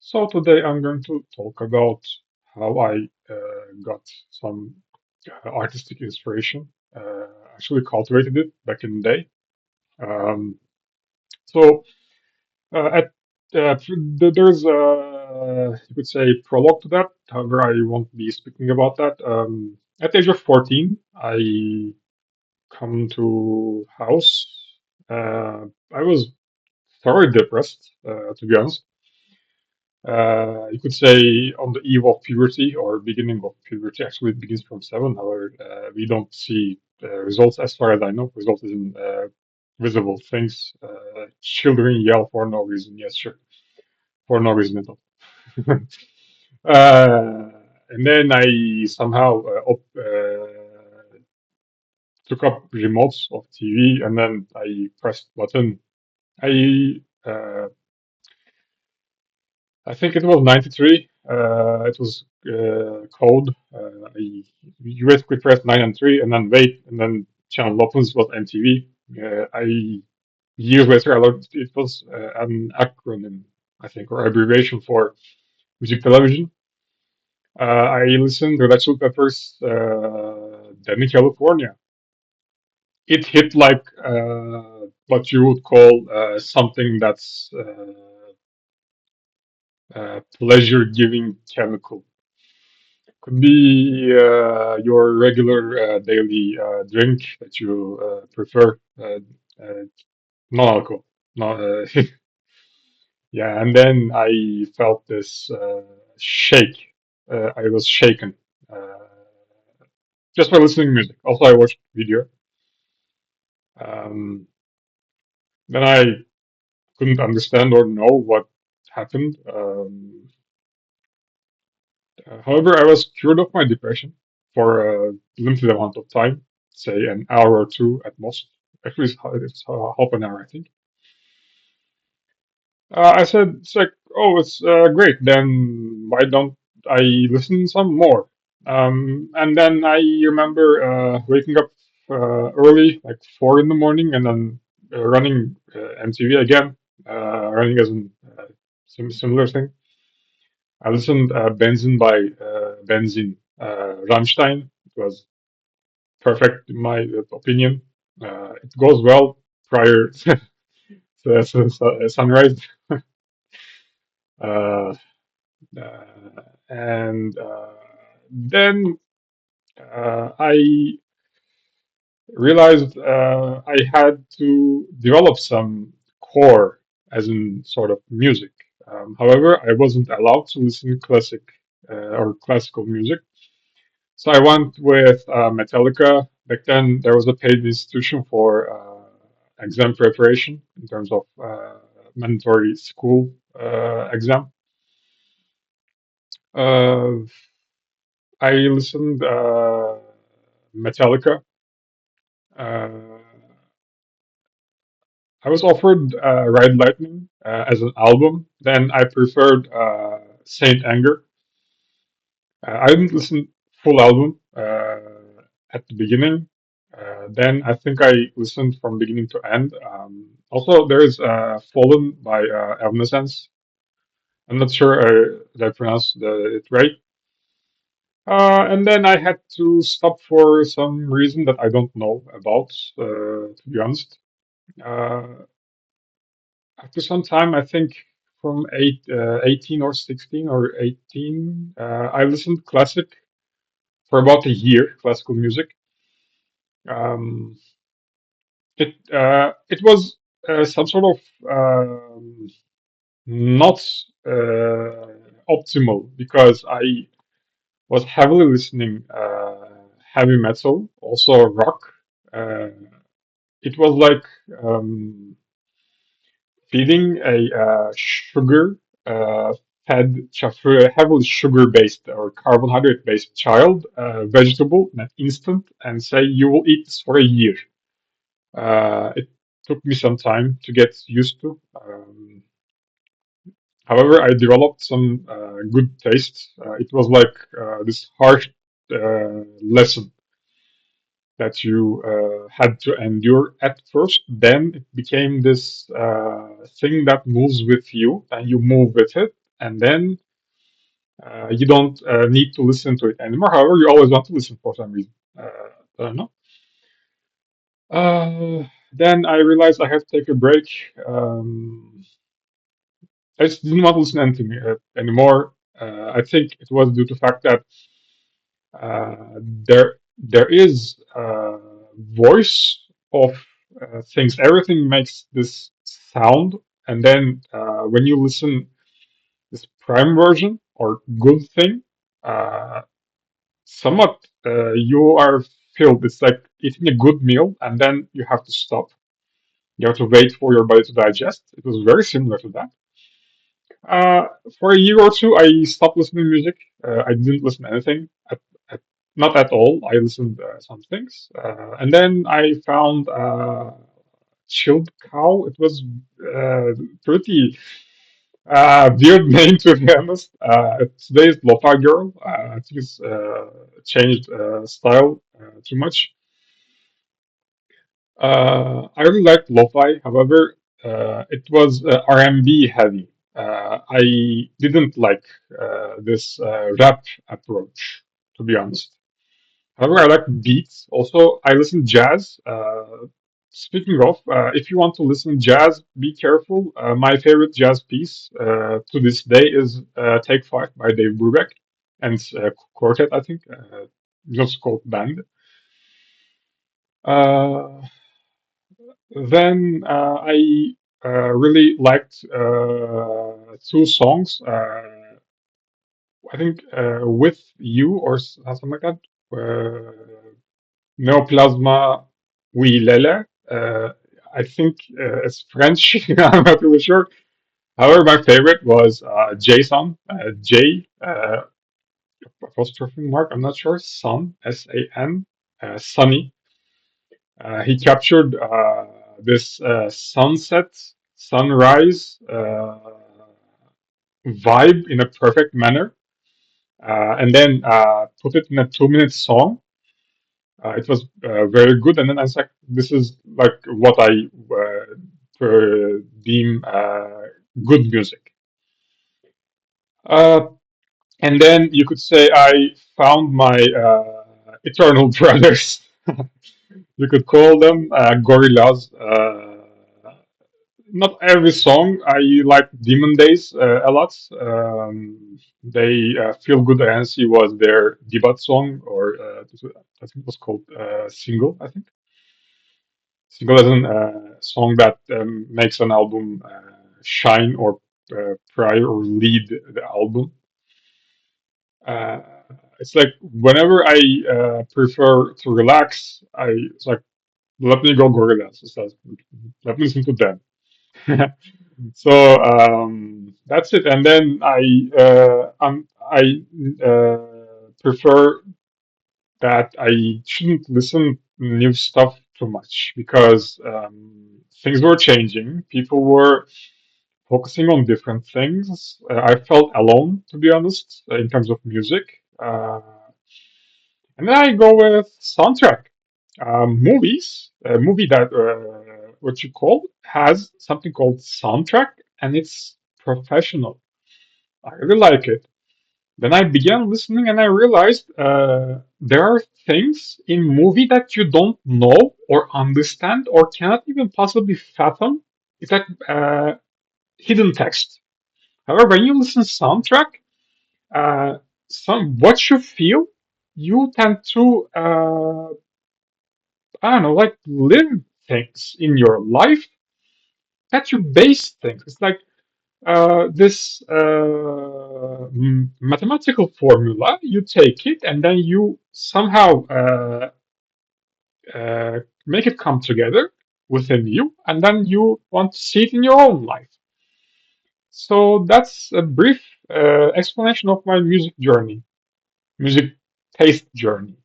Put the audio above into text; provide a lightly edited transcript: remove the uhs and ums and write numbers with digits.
So today I'm going to talk about how I got some artistic inspiration. Actually cultivated it back in the day. Um, so at there's you could say prologue to that. However, I won't be speaking about that. At the age of 14, I come to house. I was thoroughly depressed, to be honest. You could say on the eve of puberty or beginning of puberty. Actually, it begins from seven. However, we don't see results as far as I know. Results in visible things. Children yell for no reason. Yes, sure, for no reason at all. And then I somehow took up remotes of TV, and then I pressed button. I I think it was 93. It was code. You basically press 9 and 3 and then wait, and then channel opens was MTV. Years later, I learned it was an acronym, I think, or abbreviation for music television. I listened to Red Chili Peppers, Danny California. It hit like what you would call something that's pleasure-giving chemical. Could be your regular daily drink that you prefer, uh, non-alcohol. Not, yeah, and then I felt this shake. I was shaken uh, just by listening to music. Also, I watched video. Um, then I couldn't understand or know what happened. However, I was cured of my depression for a limited amount of time, say an hour or two at most. Actually, it's half an hour, I think. I said, it's like, oh, it's great. Then why don't I listen some more? And then I remember waking up early, like 4 in the morning, and then running MTV again, running as an similar thing. I listened Benzin by Benzin, Rammstein. It was perfect in my opinion. It goes well prior to sunrise. Uh, and then I realized I had to develop some core, as in sort of music. However, I wasn't allowed to listen to classic or classical music. So I went with Metallica. Back then, there was a paid institution for exam preparation in terms of mandatory school exam. Uh, I listened Metallica. Uh, I was offered Ride Lightning as an album. Then I preferred Saint Anger. I didn't listen full album at the beginning. Then I think I listened from beginning to end. Also, there is Fallen by Evanescence. I'm not sure that I pronounced it right. And then I had to stop for some reason that I don't know about, to be honest. Uh, After some time, I think from 18 or 16 or 18, I listened classic for about a year, classical music. Um, it was some sort of not uh, optimal because I was heavily listening heavy metal, also rock. Uh, it was like um, feeding a sugar fed, heavily sugar based or carbohydrate based child vegetable in an instant and say you will eat this for a year. It took me some time to get used to. However, I developed some good taste. It was like this harsh lesson that you had to endure at first. Then it became this thing that moves with you, and you move with it. and then you don't need to listen to it anymore. However, you always want to listen for some reason. I don't know. Then I realized I had to take a break. I just didn't want to listen to anything anymore. I think it was due to the fact that there is voice of things. Everything makes this sound, and then when you listen this prime version or good thing, uh, somewhat you are filled. It's like eating a good meal, and then you have to stop. You have to wait for your body to digest. It was very similar to that. Uh, for a year or two, I stopped listening to music. I didn't listen to anything, at, not at all. I listened some things, and then I found Chilled Cow. It was pretty weird name to be honest. Today's Lo-Fi Girl. I think it's changed style too much. I really liked lo-fi. However, it was R&B heavy. I didn't like this rap approach, to be honest. However, I like beats. Also, I listen jazz. Speaking of, if you want to listen jazz, be careful. My favorite jazz piece to this day is Take Five by Dave Brubeck and Quartet, I think. Just called band. Uh, Then I really liked two songs. I think "With You" or something like that. Neoplasma Oui Lele. I think it's French. I'm not really sure. However, my favorite was Jason. J apostrophe mark. I'm not sure. Sun. S-A-N. Sunny. He captured this sunset, sunrise vibe in a perfect manner, and then put it in a 2 minute song. It was very good, and then I was like, "This is like what I deem good music." Uh, and then you could say I found my eternal brothers. You could call them gorillas. Not every song. I like Demon Days a lot. They Feel Good ANC was their debut song, or I think it was called Single. I think Single is a song that makes an album shine or prior or lead the album. Uh, it's like whenever I prefer to relax, it's like let me go Gorillaz. It's like, let me listen to them. So that's it. And then I prefer that I shouldn't listen new stuff too much because things were changing. People were focusing on different things. I felt alone, to be honest, in terms of music. And then I go with soundtrack. Movies, a movie that what you call has something called soundtrack, and it's professional. I really like it. Then I began listening, and I realized there are things in movie that you don't know or understand or cannot even possibly fathom. It's like hidden text. However, when you listen soundtrack, some what you feel, you tend to I don't know, like live things in your life that you base things. It's like this mathematical formula. You take it and then you somehow make it come together within you, and then you want to see it in your own life. So that's a brief explanation of my music journey, music taste journey.